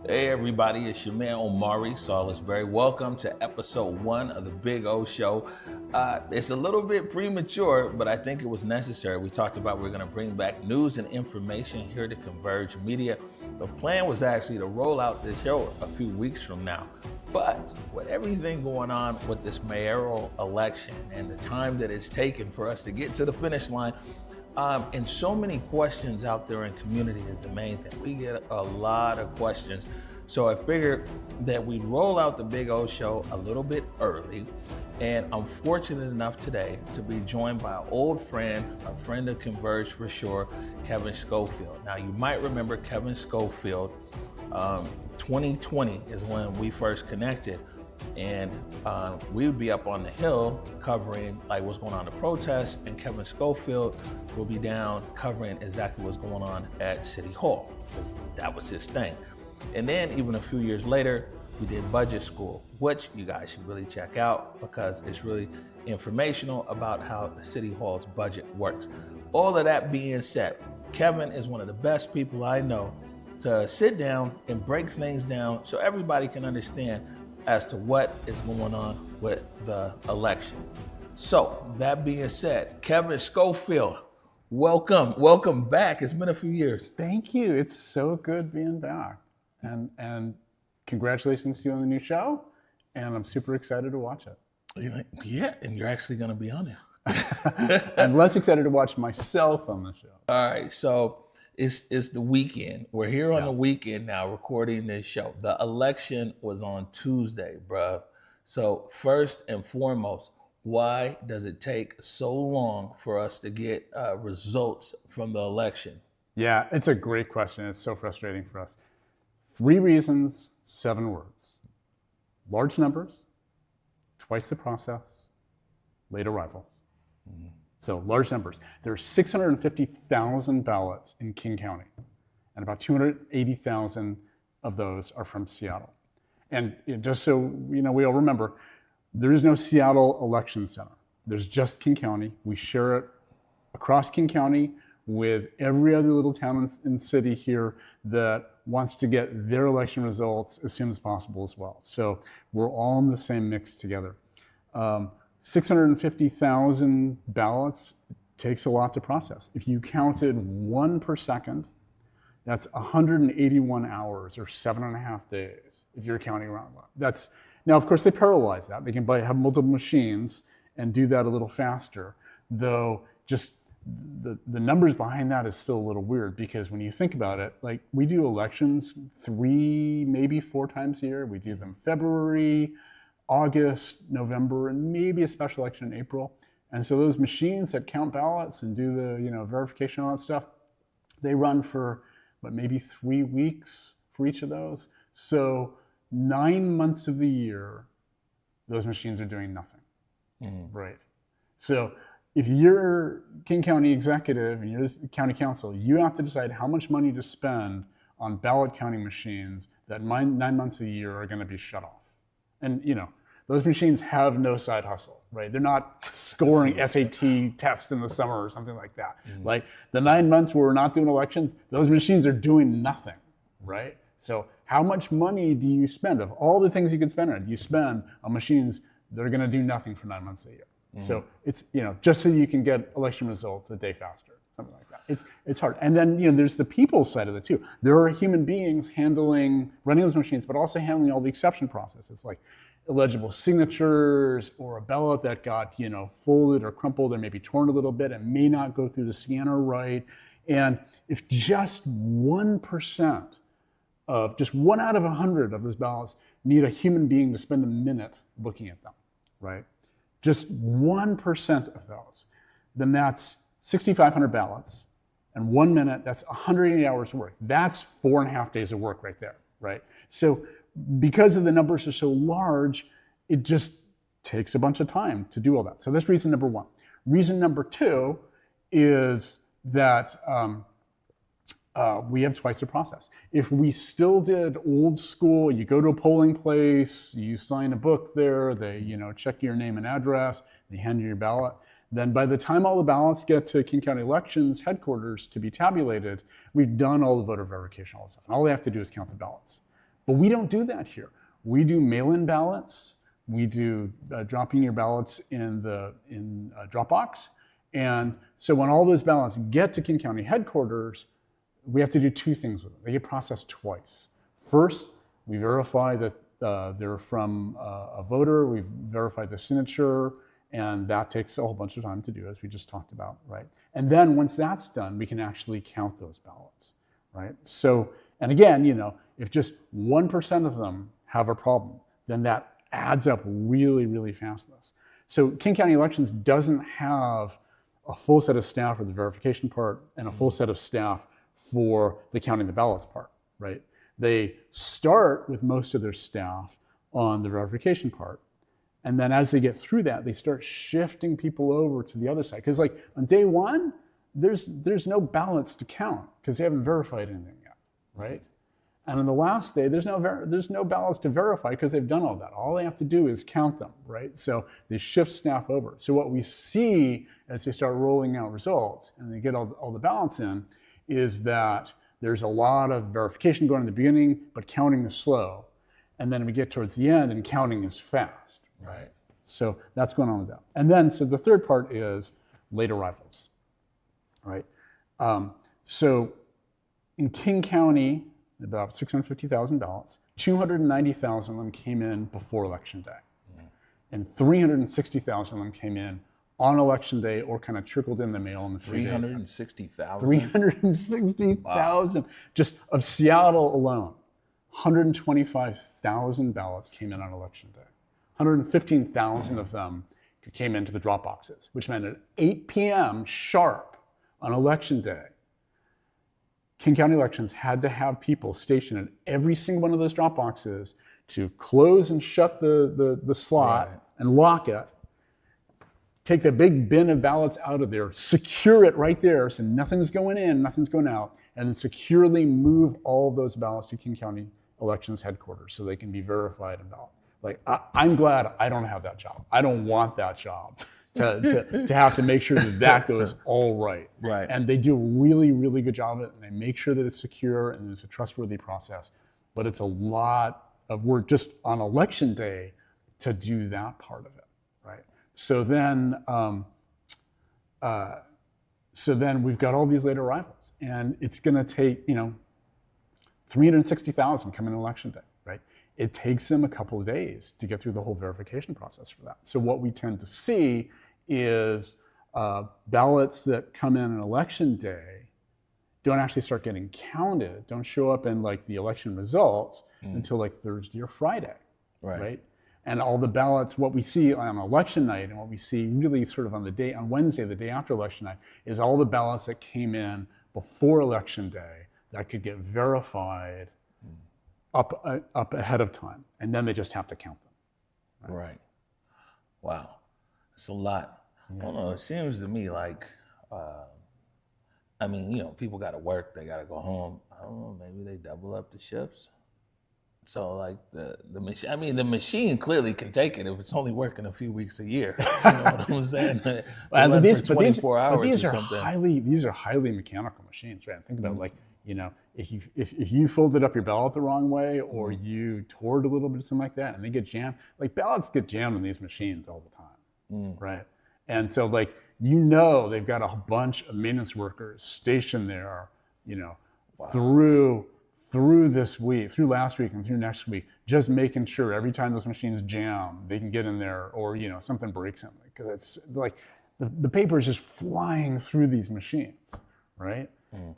Hey everybody, it's your man Omari Salisbury. Welcome to episode 1 of the Big O Show. It's a little bit premature, but I think it was necessary. We talked about we're going to bring back news and information here to Converge Media. The plan was actually to roll out this show a few weeks from now. But with everything going on with this mayoral election and the time that it's taken for us to get to the finish line, and so many questions out there in community is the main thing. We get a lot of questions. So I figured that we'd roll out the Big O Show a little bit early. And I'm fortunate enough today to be joined by an old friend, a friend of Converge for sure, Kevin Schofield. Now you might remember Kevin Schofield, 2020 is when we first connected. And we would be up on the Hill covering like what's going on in the protests, and Kevin Schofield will be down covering exactly what's going on at City Hall, because that was his thing. And then even a few years later, we did Budget School, which you guys should really check out because it's really informational about how the City Hall's budget works. All of that being said, Kevin is one of the best people I know to sit down and break things down so everybody can understand as to what is going on with the election. So that being said, Kevin Schofield, welcome back. It's been a few years. Thank you. It's so good being back. And congratulations to you on the new show. And I'm super excited to watch it. Yeah, and you're actually going to be on it. I'm less excited to watch myself on the show. All right, so it's the weekend. We're here on the weekend now recording this show. The election was on Tuesday, bruh. So first and foremost, why does it take so long for us to get results from the election? Yeah, it's a great question. It's so frustrating for us. 3 reasons, 7 words. Large numbers, twice the process, late arrivals. Mm-hmm. So large numbers. There are 650,000 ballots in King County, and about 280,000 of those are from Seattle. And just so we all remember, there is no Seattle election center. There's just King County. We share it across King County with every other little town and city here that wants to get their election results as soon as possible as well. So we're all in the same mix together. 650,000 ballots takes a lot to process. If you counted 1 per second, that's 181 hours or 7.5 days if you're counting around that. Now, of course, they parallelize that. They can have multiple machines and do that a little faster, though just the numbers behind that is still a little weird because when you think about it, like we do elections 3, maybe 4 times a year. We do them February, August, November, and maybe a special election in April. And so those machines that count ballots and do the verification and all that stuff, they run for maybe 3 weeks for each of those. So 9 months of the year, those machines are doing nothing, right? So if you're King County executive and you're the county council, you have to decide how much money to spend on ballot counting machines that 9 months a year are going to be shut off. And those machines have no side hustle, right? They're not scoring SAT tests in the summer or something like that. Mm-hmm. Like the 9 months where we're not doing elections, those machines are doing nothing, right? So how much money do you spend? Of all the things you can spend on, you spend on machines that are going to do nothing for 9 months a year. Mm-hmm. So it's just so you can get election results a day faster, something like that. It's hard. And then there's the people side of it too. There are human beings running those machines, but also handling all the exception processes, like illegible signatures or a ballot that got folded or crumpled or maybe torn a little bit and may not go through the scanner right. And if just 1% of just 1 out of 100 of those ballots need a human being to spend a minute looking at them, right? Just 1% of those, then that's 6,500 ballots, and 1 minute, that's 180 hours of work. That's 4.5 days of work right there, right? So because of the numbers are so large, it just takes a bunch of time to do all that. So that's reason number 1. Reason number 2 is that we have twice the process. If we still did old school, you go to a polling place, you sign a book there, they check your name and address, they hand you your ballot, then by the time all the ballots get to King County Elections headquarters to be tabulated, we've done all the voter verification, all this stuff. And all they have to do is count the ballots. But we don't do that here. We do mail-in ballots. We do dropping your ballots in Dropbox. And so when all those ballots get to King County headquarters, we have to do two things with them. They get processed twice. First, we verify that they're from a voter. We've verified the signature, and that takes a whole bunch of time to do, as we just talked about, right? And then once that's done, we can actually count those ballots, right? So, and again, if just 1% of them have a problem, then that adds up really, really fast. So King County Elections doesn't have a full set of staff for the verification part and a full set of staff for the counting the ballots part, right? They start with most of their staff on the verification part. And then as they get through that, they start shifting people over to the other side. Because like on day one, there's no ballots to count because they haven't verified anything yet, right? And on the last day, there's no ballots to verify because they've done all that. All they have to do is count them, right? So they shift staff over. So what we see as they start rolling out results and they get all the ballots in is that there's a lot of verification going in the beginning, but counting is slow. And then we get towards the end and counting is fast. Right. So that's going on with that. And then, so the third part is late arrivals, right? So in King County, about 650,000 ballots, 290,000 of them came in before Election Day. And 360,000 of them came in on Election Day or kind of trickled in the mail in the 3 days. 360,000? 360,000. Wow. Just of Seattle alone, 125,000 ballots came in on Election Day. 115,000 of them came into the drop boxes, which meant at 8 p.m. sharp on Election Day, King County Elections had to have people stationed at every single one of those drop boxes to close and shut the slot and lock it, take the big bin of ballots out of there, secure it right there so nothing's going in, nothing's going out, and then securely move all of those ballots to King County Elections headquarters so they can be verified and ballot. Like, I'm glad I don't have that job. I don't want that job to have to make sure that goes all right. Right. And they do a really, really good job of it, and they make sure that it's secure and it's a trustworthy process. But it's a lot of work just on Election Day to do that part of it, right? So then we've got all these late arrivals, and it's going to take 360,000 come in Election Day, right? It takes them a couple of days to get through the whole verification process for that. So what we tend to see is ballots that come in on Election Day don't actually start getting counted, don't show up in like the election results until like Thursday or Friday, right? And all the ballots, what we see on Election night and what we see really sort of on Wednesday, the day after Election night, is all the ballots that came in before Election Day that could get verified up ahead of time, and then they just have to count them. Right. Wow. It's a lot. I don't know. It seems to me like, people got to work. They got to go home. I don't know. Maybe they double up the shifts. So like the machine. The machine clearly can take it if it's only working a few weeks a year. You know what I'm saying? But these 24 hours these or are something. These are highly mechanical machines, right? Think about if you folded up your ballot the wrong way or you tore it a little bit, something like that, and they get jammed. Like ballots get jammed in these machines all the time, right? And so they've got a bunch of maintenance workers stationed there, through this week, through last week and through next week, just making sure every time those machines jam, they can get in there or something breaks in, because it's like the paper is just flying through these machines, right?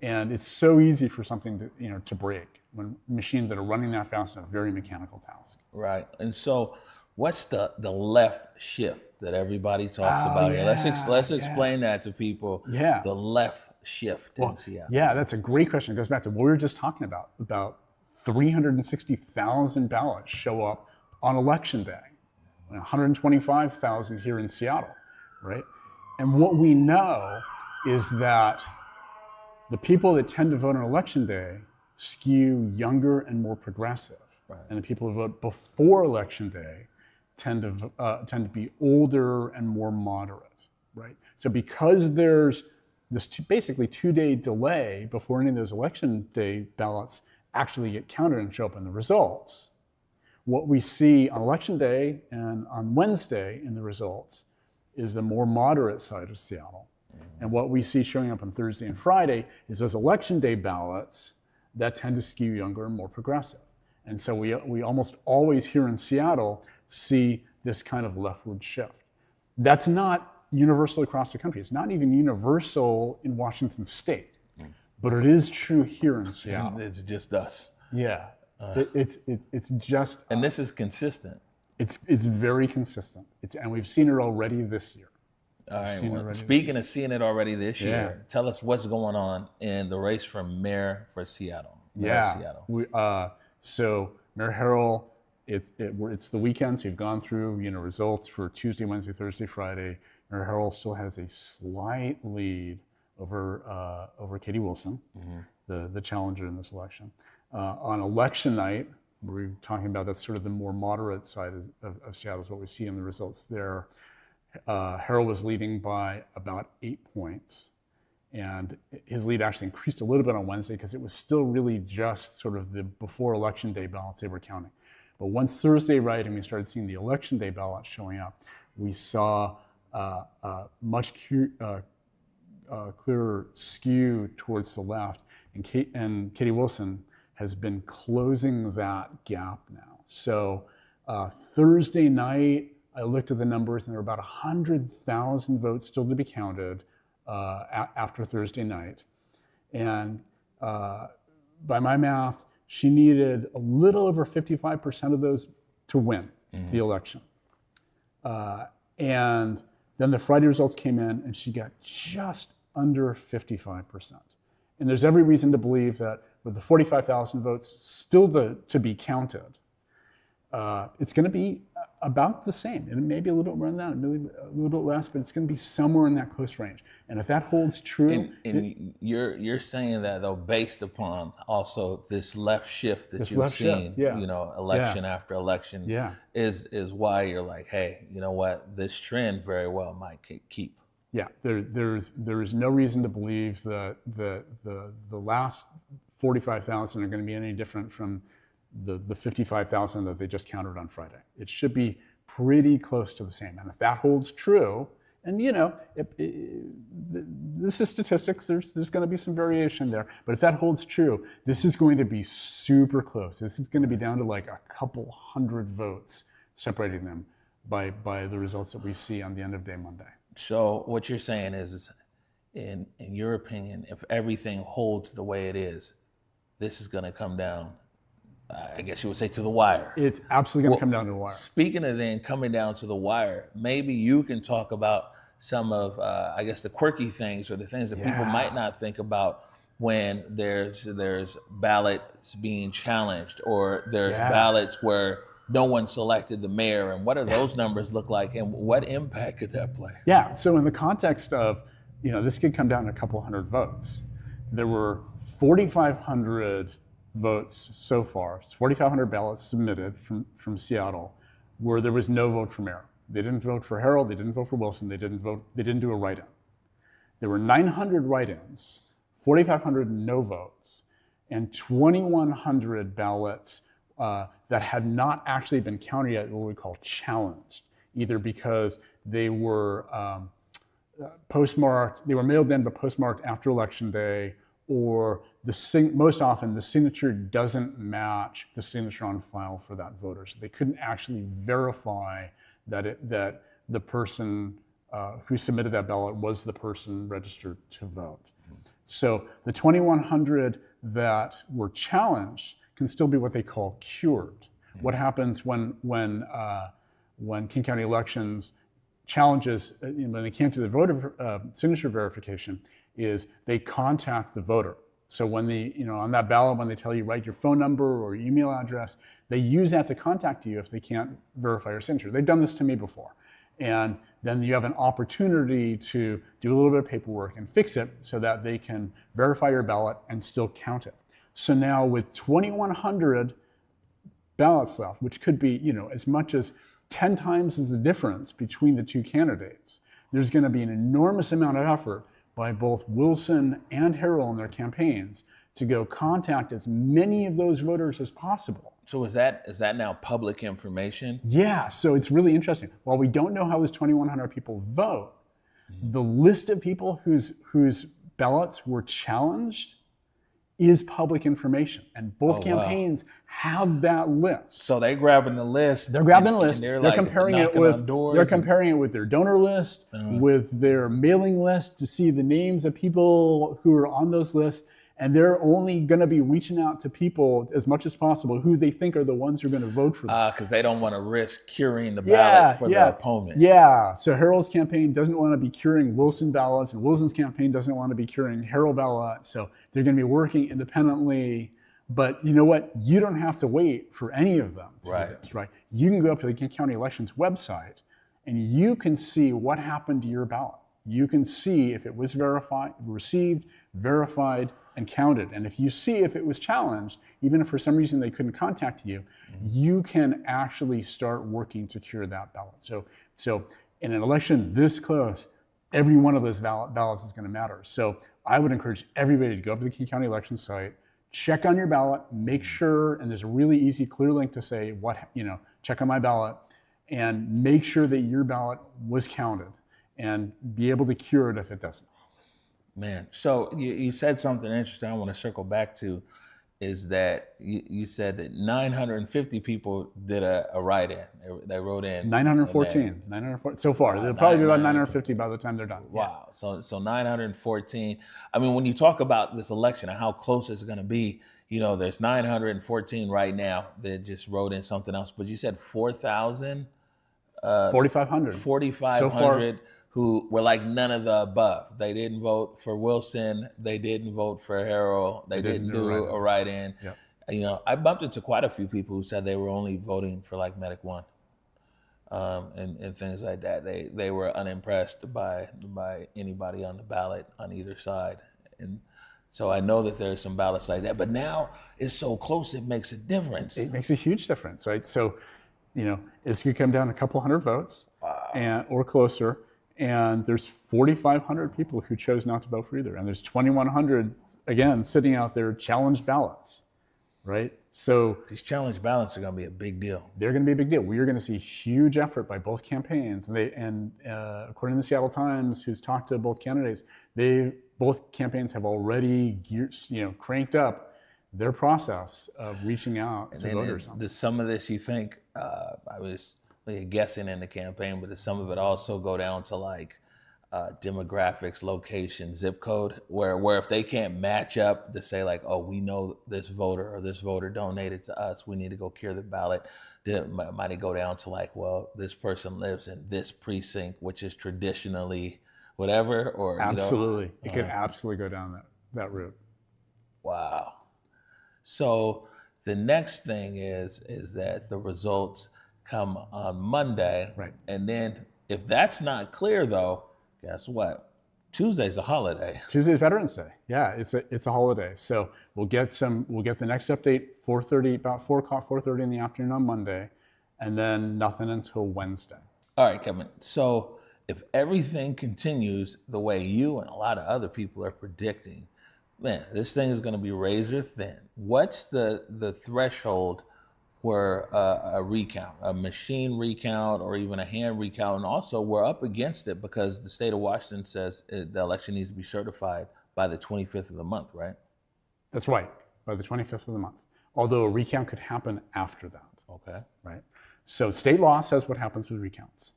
And it's so easy for something to break when machines that are running that fast in a very mechanical task. Right. And so what's the left shift that everybody talks about here? Let's explain that to people. Yeah. The left shift in Seattle. Yeah, that's a great question. It goes back to what we were just talking about 360,000 ballots show up on Election Day, 125,000 here in Seattle, right? And what we know is that the people that tend to vote on Election Day skew younger and more progressive. Right. And the people who vote before Election Day tend to be older and more moderate, right? So because there's this basically 2-day delay before any of those Election Day ballots actually get counted and show up in the results. What we see on election day and on Wednesday in the results is the more moderate side of Seattle. And what we see showing up on Thursday and Friday is those election day ballots that tend to skew younger and more progressive. And so we almost always here in Seattle see this kind of leftward shift. That's not universal across the country. It's not even universal in Washington state, but it is true here in Seattle. It's just us. Yeah, it's just. And this is consistent. It's very consistent. And we've seen it already this year. All right. Well, speaking of seeing it already this year, tell us what's going on in the race for mayor for Seattle. So Mayor Harrell, it's the weekend, so you've gone through results for Tuesday, Wednesday, Thursday, Friday. Mayor Harrell still has a slight lead over Katie Wilson, the challenger in this election. On election night, we're talking about that's sort of the more moderate side of Seattle is what we see in the results there. Harrell was leading by about 8 points. And his lead actually increased a little bit on Wednesday because it was still really just sort of the before election day ballots they were counting. But once Thursday, right, and we started seeing the election day ballots showing up, we saw much clearer skew towards the left. And Katie Wilson has been closing that gap now. So Thursday night, I looked at the numbers, and there were about 100,000 votes still to be counted after Thursday night. And by my math, she needed a little over 55% of those to win the election. And then the Friday results came in, and she got just under 55%. And there's every reason to believe that with the 45,000 votes still to be counted, it's going to be about the same. It may be a little bit more than that, maybe a little bit less, but it's going to be somewhere in that close range. And if that holds true, and you're saying that though based upon also this left shift that you've seen, election after election, is why you're like, hey, you know what, this trend very well might keep. Yeah, there is no reason to believe that the last 45,000 are going to be any different from the 55,000 that they just counted on Friday. It should be pretty close to the same. And if that holds true, and this is statistics, there's going to be some variation there. But if that holds true, this is going to be super close. This is going to be down to like a couple hundred votes separating them by the results that we see on the end of day Monday. So what you're saying is, in your opinion, if everything holds the way it is, this is going to come down, I guess you would say, to the wire. It's absolutely going to come down to the wire. Speaking of then coming down to the wire, maybe you can talk about some of, I guess, the quirky things or the things that people might not think about when there's ballots being challenged or there's ballots where no one selected the mayor, and what do those numbers look like, and what impact could that play? Yeah, so in the context of, this could come down to a couple hundred votes. There were 4,500 votes so far, 4,500 ballots submitted from Seattle, where there was no vote for mayor. They didn't vote for Harrell, they didn't vote for Wilson, they didn't do a write-in. There were 900 write-ins, 4,500 no votes, and 2,100 ballots that had not actually been counted yet, what we call challenged, either because they were postmarked, they were mailed in but postmarked after Election Day, or most often the signature doesn't match the signature on file for that voter. So they couldn't actually verify that the person who submitted that ballot was the person registered to vote. So the 2,100 that were challenged can still be what they call cured. What happens when King County Elections challenges, when they came to the voter signature verification, is they contact the voter. So when on that ballot, when they tell you write your phone number or your email address, they use that to contact you if they can't verify your signature. They've done this to me before. And then you have an opportunity to do a little bit of paperwork and fix it so that they can verify your ballot and still count it. So now with 2,100 ballots left, which could be as much as 10 times as the difference between the two candidates, there's going to be an enormous amount of effort by both Wilson and Harrell in their campaigns to go contact as many of those voters as possible. So is that now public information? Yeah, so it's really interesting. While we don't know how those 2,100 people vote, the list of people whose ballots were challenged is public information, and both campaigns have that list. So they grabbing the list. They're grabbing the list. They're They're like comparing it with their donor list, with their mailing list to see the names of people who are on those lists. And they're only going to be reaching out to people as much as possible who they think are the ones who are going to vote for them. Because they don't want to risk curing the ballot for their opponent. Yeah. So Harrell's campaign doesn't want to be curing Wilson ballots, and Wilson's campaign doesn't want to be curing Harrell ballots. So they're going to be working independently. But you know what? You don't have to wait for any of them to do this, right? You can go up to the King County Elections website, and you can see what happened to your ballot. You can see if it was verified, received, verified, and counted. And if you see if it was challenged, even if for some reason they couldn't contact you, you can actually start working to cure that ballot. So in an election this close, every one of those ballots is going to matter. So I would encourage everybody to go up to the King County Election site, check on your ballot, make sure, and there's a really easy, clear link to say, check on my ballot, and make sure that your ballot was counted and be able to cure it if it doesn't. Man, so you said something interesting I want to circle back to, is that you said that 950 people did a write-in. They wrote in. 914 so far. There'll probably be about 950 by the time they're done. Wow. Yeah. So 914. I mean, when you talk about this election and how close it's going to be, there's 914 right now that just wrote in something else. But you said 4,000? 4,500. 4,500. So far, who were like none of the above. They didn't vote for Wilson. They didn't vote for Harrell. They didn't do a write-in. Yep. I bumped into quite a few people who said they were only voting for like Medic One, and things like that. They were unimpressed by anybody on the ballot on either side. And so I know that there's some ballots like that. But now it's so close, it makes a difference. It makes a huge difference, right? So, it's going to come down a couple hundred votes, or closer. And there's 4,500 people who chose not to vote for either. And there's 2,100, again, sitting out there challenged ballots, right? So these challenged ballots are going to be a big deal. They're going to be a big deal. We are going to see huge effort by both campaigns. And according to the Seattle Times, who's talked to both candidates, both campaigns have already cranked up their process of reaching out to voters. Does some of this, you think, I was guessing in the campaign, but does some of it also go down to like demographics, location, zip code, where if they can't match up to say like, oh, we know this voter or this voter donated to us, we need to go cure the ballot, might it go down to like, well, this person lives in this precinct, which is traditionally whatever, or absolutely, it could absolutely go down that route. Wow. So the next thing is that the results come on Monday, right? And then if that's not clear, though, guess what? Tuesday's a holiday. Tuesday's Veterans Day. Yeah, it's a holiday. So we'll get the next update 4:30, about 4 o'clock, 4:30 in the afternoon on Monday, and then nothing until Wednesday. All right, Kevin. So if everything continues the way you and a lot of other people are predicting, man, this thing is going to be razor thin. What's the threshold for a recount, a machine recount, or even a hand recount? And also, we're up against it because the state of Washington says the election needs to be certified by the 25th of the month, right? That's right, by the 25th of the month. Although a recount could happen after that. Okay. Right. So state law says what happens with recounts.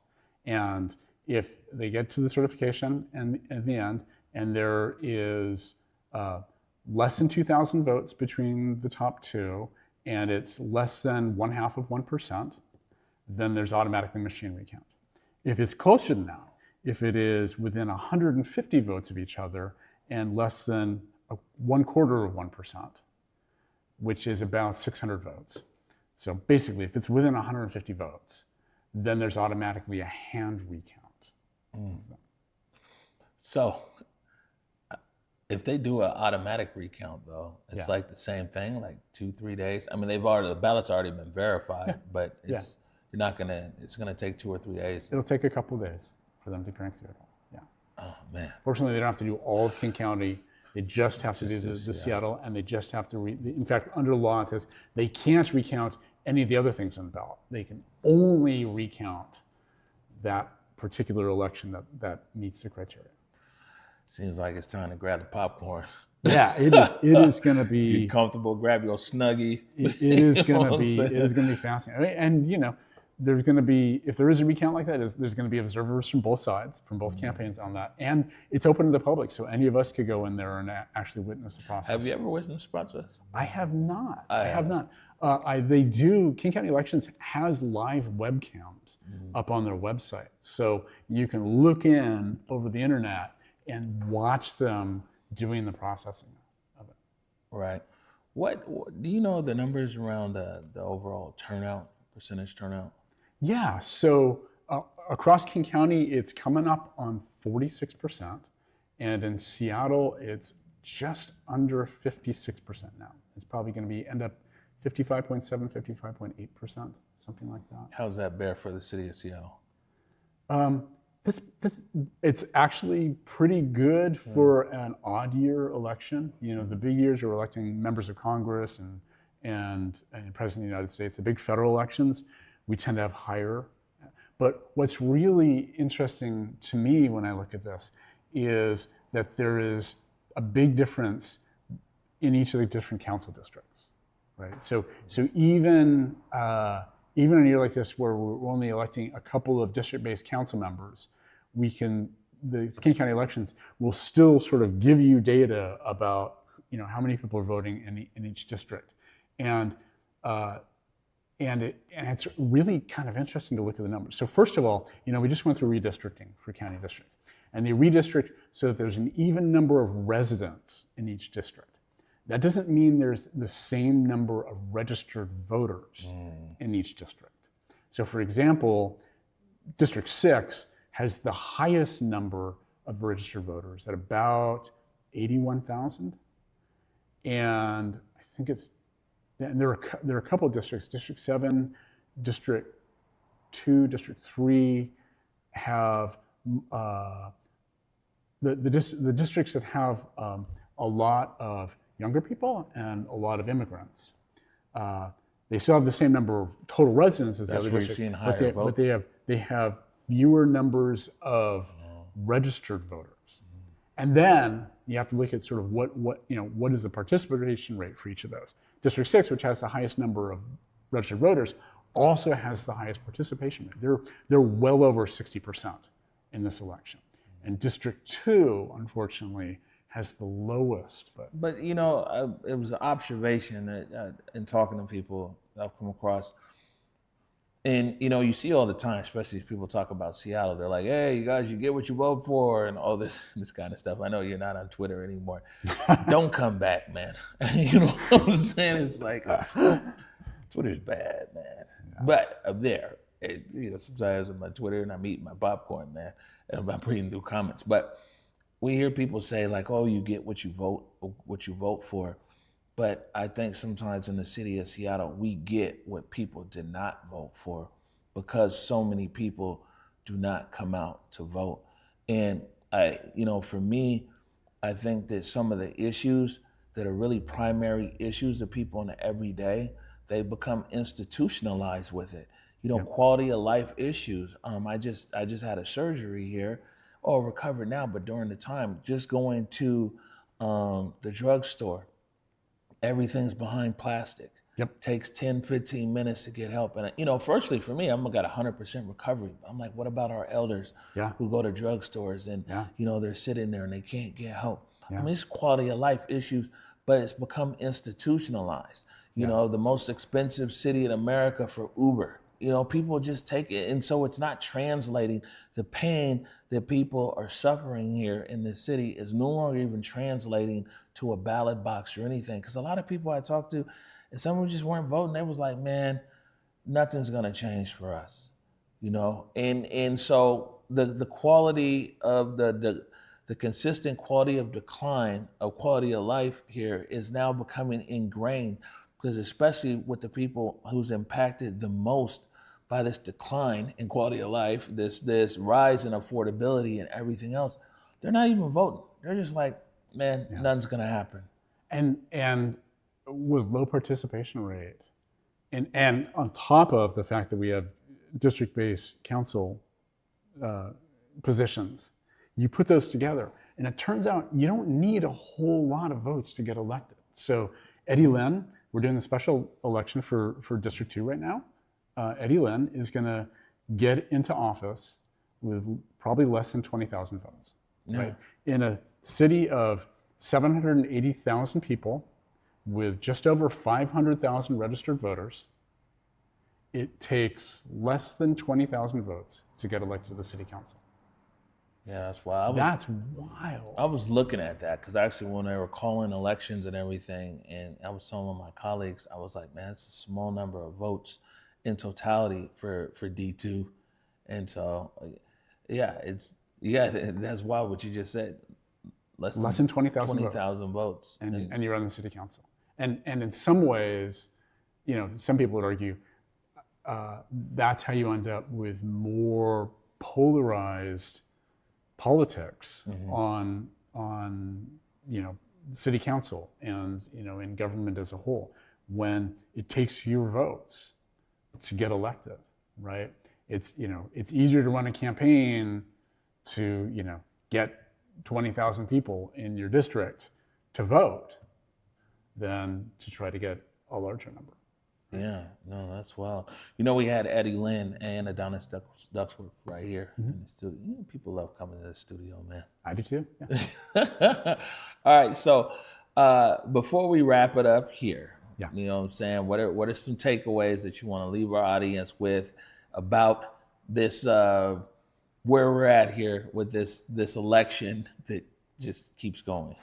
And if they get to the certification and at the end, and there is less than 2,000 votes between the top two, and it's less than 0.5%, then there's automatically machine recount. If it's closer than that, if it is within 150 votes of each other and less than 0.25%, which is about 600 votes. So basically, if it's within 150 votes, then there's automatically a hand recount. So if they do an automatic recount, though, it's like the same thing, like 2-3 days. I mean, the ballot's already been verified, but it's gonna take 2 or 3 days. It'll take a couple of days for them to crank through it. Yeah. Oh man. Fortunately, they don't have to do all of King County They just have to do the Seattle. Seattle, and they just have to, in fact, under law, it says they can't recount any of the other things on the ballot. They can only recount that particular election that meets the criteria. Seems like it's time to grab the popcorn. Yeah, it is. It is going to be Get comfortable. Grab your Snuggie. It is going to be. It is going to be fascinating. And there's going to be, if there is a recount like that, there's going to be observers from both sides, from both campaigns on that, and it's open to the public, so any of us could go in there and actually witness the process. Have you ever witnessed the process? I have not. I have not. They do. King County Elections has live webcams up on their website, so you can look in over the internet and watch them doing the processing of it. Right. What do you know the numbers around the overall turnout, percentage turnout? Yeah. So across King County, it's coming up on 46%, and in Seattle, it's just under 56% now. It's probably going to end up 55.7, 55.8%, something like that. How's that bear for the city of Seattle? It's actually pretty good for an odd year election. The big years are electing members of Congress and President of the United States. The big federal elections, we tend to have higher. But what's really interesting to me when I look at this is that there is a big difference in each of the different council districts, right? So even in a year like this where we're only electing a couple of district-based council members, the King County elections will still sort of give you data about how many people are voting in each district, and it's really kind of interesting to look at the numbers. So first of all, we just went through redistricting for county districts, and they redistrict so that there's an even number of residents in each district. That doesn't mean there's the same number of registered voters in each district. So for example, District 6 has the highest number of registered voters at about 81,000. And I think there are a couple of districts, District 7, District 2, District 3 have, the districts that have a lot of younger people and a lot of immigrants. They still have the same number of total residents as the other districts, but they have fewer numbers of registered voters. And then you have to look at sort of what is the participation rate for each of those. District 6, which has the highest number of registered voters, also has the highest participation rate. They're well over 60% in this election. And District 2, unfortunately, has the lowest. But it was an observation that in talking to people I've come across, and you see all the time, especially if people talk about Seattle, they're like, "Hey, you guys, you get what you vote for," and all this kind of stuff. I know you're not on Twitter anymore. Don't come back, man. You know what I'm saying? It's like Twitter's bad, man. Yeah. But up there, sometimes I'm on Twitter and I'm eating my popcorn, man, and I'm reading through comments, but we hear people say like, "Oh, you get what you vote for," but I think sometimes in the city of Seattle, we get what people did not vote for because so many people do not come out to vote. And for me, I think that some of the issues that are really primary issues to people in the everyday, they become institutionalized with it. Quality of life issues. I just had a surgery here. Recovered now, but during the time, just going to the drugstore, everything's behind plastic. Yep. Takes 10, 15 minutes to get help. And, firstly, for me, I've got 100% recovery. I'm like, what about our elders who go to drugstores and, they're sitting there and they can't get help? Yeah. I mean, it's quality of life issues, but it's become institutionalized. The most expensive city in America for Uber. People just take it. And so it's not translating. The pain that people are suffering here in this city is no longer even translating to a ballot box or anything. Because a lot of people I talked to, and some who just weren't voting, they was like, man, nothing's going to change for us. And so the quality of the consistent quality of decline of quality of life here is now becoming ingrained, because especially with the people who's impacted the most by this decline in quality of life, this rise in affordability and everything else, they're not even voting. They're just like, man, nothing's gonna happen. And with low participation rates, and on top of the fact that we have district-based council positions, you put those together, and it turns out you don't need a whole lot of votes to get elected. So Eddie Lynn, we're doing a special election for District 2 right now. Eddie Lynn is going to get into office with probably less than 20,000 votes, right? In a city of 780,000 people with just over 500,000 registered voters, it takes less than 20,000 votes to get elected to the city council. Yeah, that's wild. That's wild. I was looking at that because actually when they were calling elections and everything, and I was telling my colleagues, I was like, man, it's a small number of votes in totality for D2. And so, that's wild what you just said. Less than 20,000 votes. And you're on the city council. And in some ways, some people would argue that's how you end up with more polarized politics on city council and in government as a whole, when it takes fewer votes to get elected, right? It's easier to run a campaign to get 20,000 people in your district to vote than to try to get a larger number. Yeah, no, that's wild. We had Eddie Lynn and Adonis Ducksworth right here in the studio. People love coming to the studio, man. I do too. Yeah. All right, so before we wrap it up here, Yeah. you know what I'm saying? What are some takeaways that you want to leave our audience with about this, where we're at here with this election that just keeps going?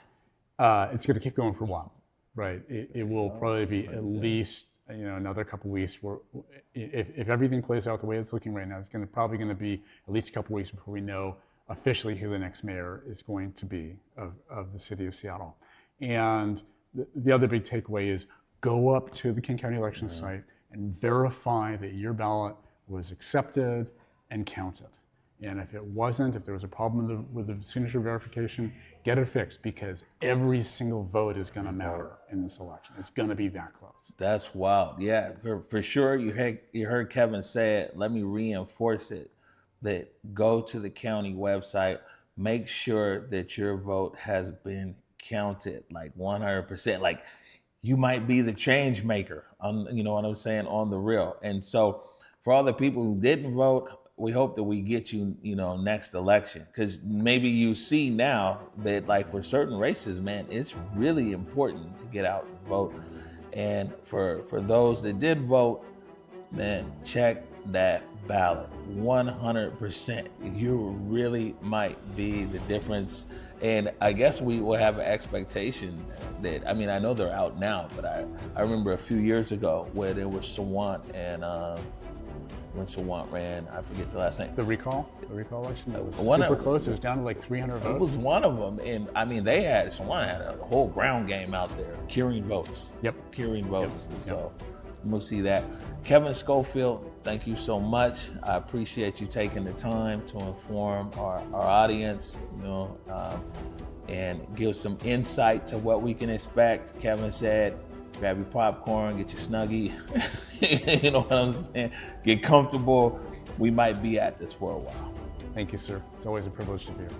It's going to keep going for a while, right? It will probably be at least another couple weeks. If everything plays out the way it's looking right now, it's probably going to be at least a couple weeks before we know officially who the next mayor is going to be of the city of Seattle. And the other big takeaway is go up to the King County election site and verify that your ballot was accepted and counted. And if it wasn't, if there was a problem with the signature verification, get it fixed, because every single vote is going to matter in this election. It's going to be that close. That's wild. Yeah, for sure. You heard Kevin say it. Let me reinforce it. That go to the county website, make sure that your vote has been counted, like 100%. Like, you might be the change maker, you know what I'm saying, on the real. And so for all the people who didn't vote, we hope that we get you, next election, because maybe you see now that, like, for certain races, man, it's really important to get out and vote. And for those that did vote, man, check that ballot 100%. You really might be the difference. And I guess we will have an expectation that, I know they're out now, but I remember a few years ago where there was Sawant, and when Sawant ran, I forget the last name. The recall election, that was super close. It was down to like 300 votes. It was one of them. And Sawant had a whole ground game out there, curing votes. Yep. Curing votes. Yep. So we'll see that. Kevin Schofield, thank you so much. I appreciate you taking the time to inform our audience, and give some insight to what we can expect. Kevin said, grab your popcorn, get your Snuggie, you know what I'm saying? Get comfortable. We might be at this for a while. Thank you, sir. It's always a privilege to be here.